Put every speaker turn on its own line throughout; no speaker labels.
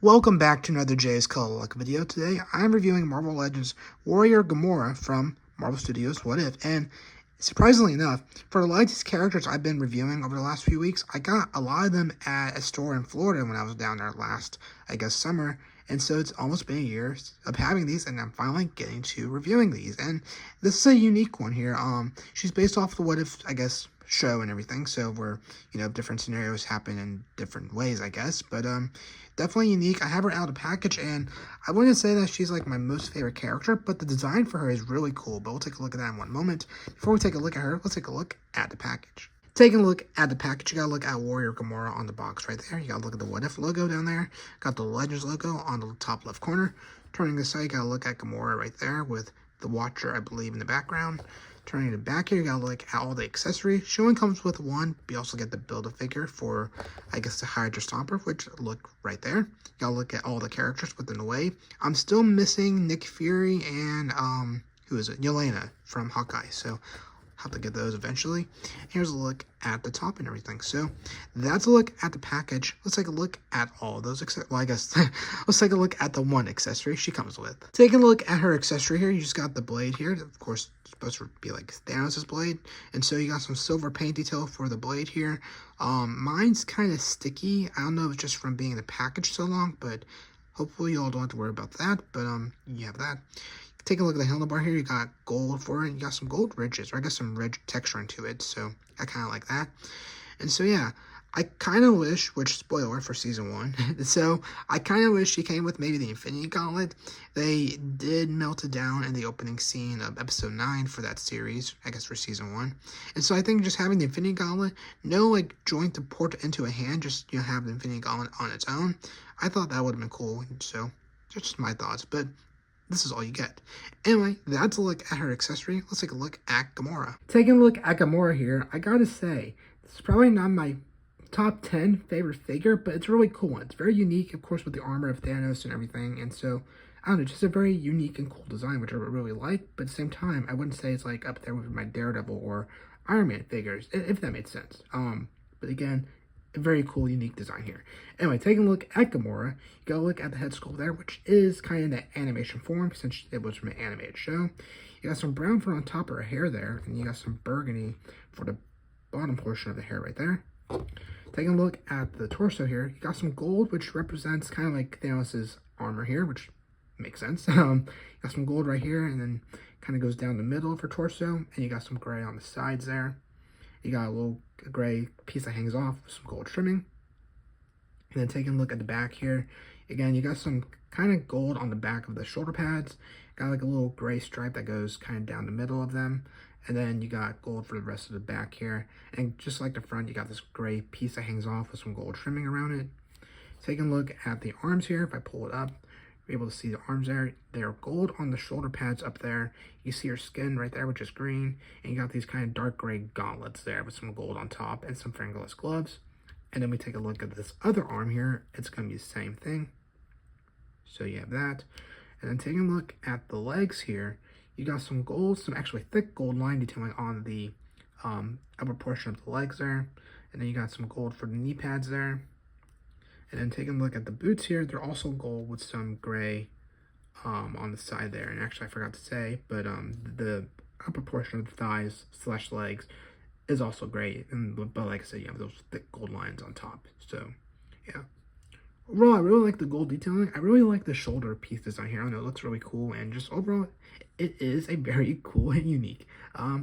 Welcome back to another Jay's Color Luck video. Today I'm reviewing Marvel Legends Warrior Gamora from Marvel Studios What If. And surprisingly enough, for a lot of these characters I've been reviewing over the last few weeks, I got a lot of them at a store in Florida when I was down there last, summer. And so it's almost been a year of having these, and I'm finally getting to reviewing these. And this is a unique one here. She's based off the What If, show and everything. So where, different scenarios happen in different ways, But definitely unique. I have her out of the package, and I wouldn't say that she's like my most favorite character, but the design for her is really cool. But we'll take a look at that in one moment. Before we take a look at her, let's take a look at the package. Taking a look at the package, you gotta look at Warrior Gamora on the box right there. You gotta look at the What If logo down there. Got the Legends logo on the top left corner. Turning this side, you gotta look at Gamora right there with the Watcher, I believe, in the background. Turning it back here, you gotta look at all the accessories. She only comes with one, but you also get the Build-A-Figure for, the Hydra Stomper, which look right there. You gotta look at all the characters within the wave. I'm still missing Nick Fury and, who is it? Yelena from Hawkeye, so have to get those eventually. Here's a look at the top and everything. So that's a look at the package. Let's take a look at all those let's take a look at the one accessory she comes with. Taking a look at her accessory here, you just got the blade here. Of course, it's supposed to be like Thanos' blade. And so you got some silver paint detail for the blade here. Mine's kind of sticky. I don't know if it's just from being in the package so long, but hopefully you all don't have to worry about that. But you have that. Take a look at the handlebar here. You got gold for it. You got some gold ridges, or I guess some ridge texture into it. So I kind of like that. And so yeah, I kind of wish, which spoiler for season 1, so I kind of wish she came with maybe the Infinity Gauntlet. They did melt it down in the opening scene of episode 9 for that series, I guess for season 1. And so I think just having the Infinity Gauntlet, no like joint to port into a hand, just have the Infinity Gauntlet on its own. I thought that would have been cool. So just my thoughts, but this is all you get. Anyway, that's a look at her accessory. Let's take a look at Gamora. Taking a look at Gamora here, I gotta say, this is probably not my top 10 favorite figure, but it's a really cool one. It's very unique, of course, with the armor of Thanos and everything, and so, I don't know, just a very unique and cool design, which I really like, but at the same time, I wouldn't say it's like up there with my Daredevil or Iron Man figures, if that made sense. But again, a very cool, unique design here. Anyway, taking a look at Gamora, you gotta look at the head sculpt there, which is kind of the animation form, since it was from an animated show. You got some brown for on top of her hair there, and you got some burgundy for the bottom portion of the hair right there. Taking a look at the torso here, you got some gold, which represents kind of like Thanos' armor here, which makes sense. You got some gold right here, and then kind of goes down the middle of her torso, and you got some gray on the sides there. You got a little gray piece that hangs off with some gold trimming. And then taking a look at the back here, again, you got some kind of gold on the back of the shoulder pads. Got like a little gray stripe that goes kind of down the middle of them. And then you got gold for the rest of the back here. And just like the front, you got this gray piece that hangs off with some gold trimming around it. Taking a look at the arms here, if I pull it up, you're able to see the arms there. They're gold on the shoulder pads up there. You see her skin right there, which is green. And you got these kind of dark gray gauntlets there with some gold on top and some fingerless gloves. And then we take a look at this other arm here. It's going to be the same thing. So you have that. And then taking a look at the legs here, you got some gold, some actually thick gold line detailing on the upper portion of the legs there. And then you got some gold for the knee pads there. And then taking a look at the boots here, they're also gold with some gray on the side there. And actually, I forgot to say, but the upper portion of the thighs / legs is also gray. But like I said, you have those thick gold lines on top. So, yeah. Overall, I really like the gold detailing. I really like the shoulder piece design here. I know it looks really cool. And just overall, it is a very cool and unique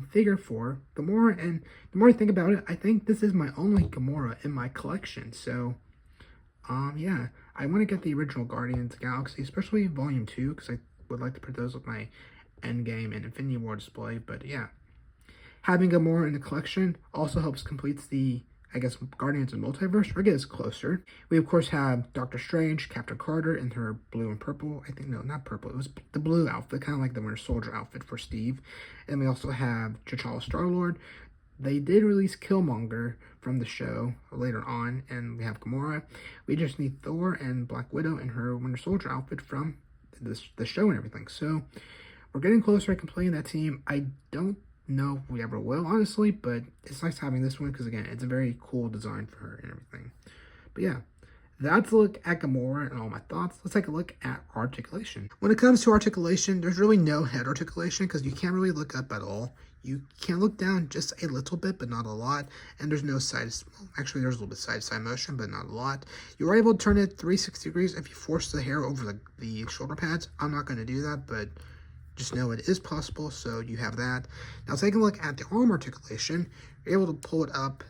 figure for Gamora. And the more I think about it, I think this is my only Gamora in my collection. So, yeah, I want to get the original Guardians of the Galaxy, especially Volume 2, because I would like to put those with my Endgame and Infinity War display, but yeah. Having Gamora in the collection also helps complete the, Guardians of the Multiverse, or get us closer. We, of course, have Doctor Strange, Captain Carter in her blue and purple, no, not purple, it was the blue outfit, kind of like the Winter Soldier outfit for Steve. And we also have T'Challa Star-Lord. They did release Killmonger from the show later on, and we have Gamora. We just need Thor and Black Widow in her Winter Soldier outfit from the show and everything. So we're getting closer to completing that team. I don't know if we ever will, honestly, but it's nice having this one because, again, it's a very cool design for her and everything. But yeah, That's a look at Gamora and all my thoughts. Let's take a look at articulation. When it comes to articulation, there's really no head articulation because you can't really look up at all. You can look down just a little bit, but not a lot. And there's no side, well, actually there's a little bit side-to-side motion, but not a lot. You are able to turn it 360 degrees if you force the hair over the shoulder pads. I'm not going to do that, but just know it is possible, so you have that. Now taking a look at the arm articulation, you're able to pull it up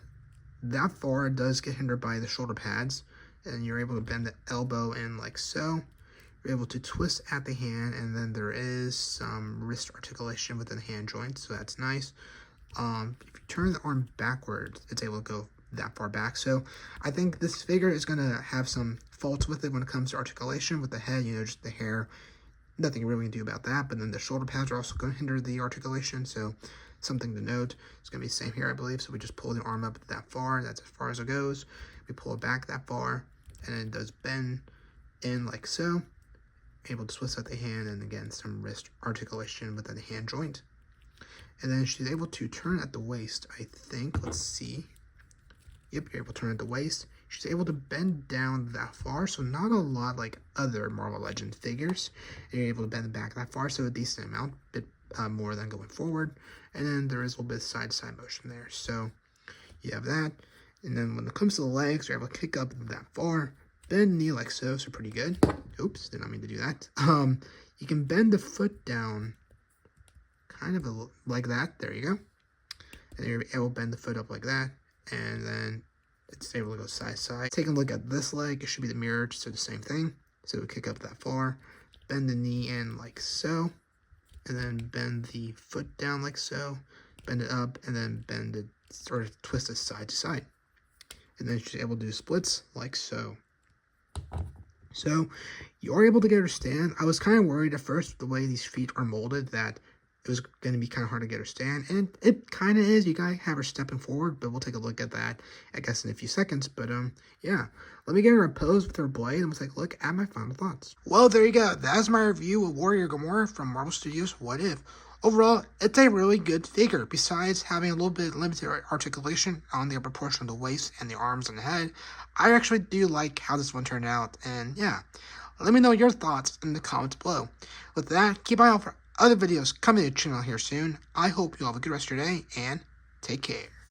that far. It does get hindered by the shoulder pads, and you're able to bend the elbow in like so. You're able to twist at the hand, and then there is some wrist articulation within the hand joint, so that's nice. If you turn the arm backwards, it's able to go that far back. So I think this figure is going to have some faults with it when it comes to articulation with the head, just the hair. Nothing you really can do about that, but then the shoulder pads are also going to hinder the articulation, so something to note. It's going to be the same here, I believe. So we just pull the arm up that far. That's as far as it goes. We pull it back that far, and it does bend in like so. Able to twist out the hand, and again, some wrist articulation within the hand joint. And then she's able to turn at the waist, I think. Let's see. Yep, you're able to turn at the waist. She's able to bend down that far, so not a lot like other Marvel Legends figures. And you're able to bend the back that far, so a decent amount, a bit more than going forward. And then there is a little bit of side-to-side motion there. So you have that. And then when it comes to the legs, you're able to kick up that far, bend the knee like so, so pretty good. Oops, did not mean to do that. You can bend the foot down kind of like that. There you go. And you're able to bend the foot up like that. And then it's able to go side to side. Taking a look at this leg, it should be the mirror, so the same thing. So we kick up that far, bend the knee in like so, and then bend the foot down like so, bend it up, and then bend it, sort of twist it side to side. And then she's able to do splits like so. So you are able to get her stand. I was kind of worried at first with the way these feet are molded that it was going to be kind of hard to get her stand, and it kind of is. You gotta have her stepping forward, but we'll take a look at that, I guess, in a few seconds. But yeah, let me get her a pose with her blade, and we'll take a look at my final thoughts. Well, there you go. That's my review of Warrior Gamora from Marvel Studios' What If. Overall, it's a really good figure. Besides having a little bit limited articulation on the upper portion of the waist and the arms and the head, I actually do like how this one turned out, and yeah. Let me know your thoughts in the comments below. With that, keep an eye out for other videos coming to the channel here soon. I hope you all have a good rest of your day, and take care.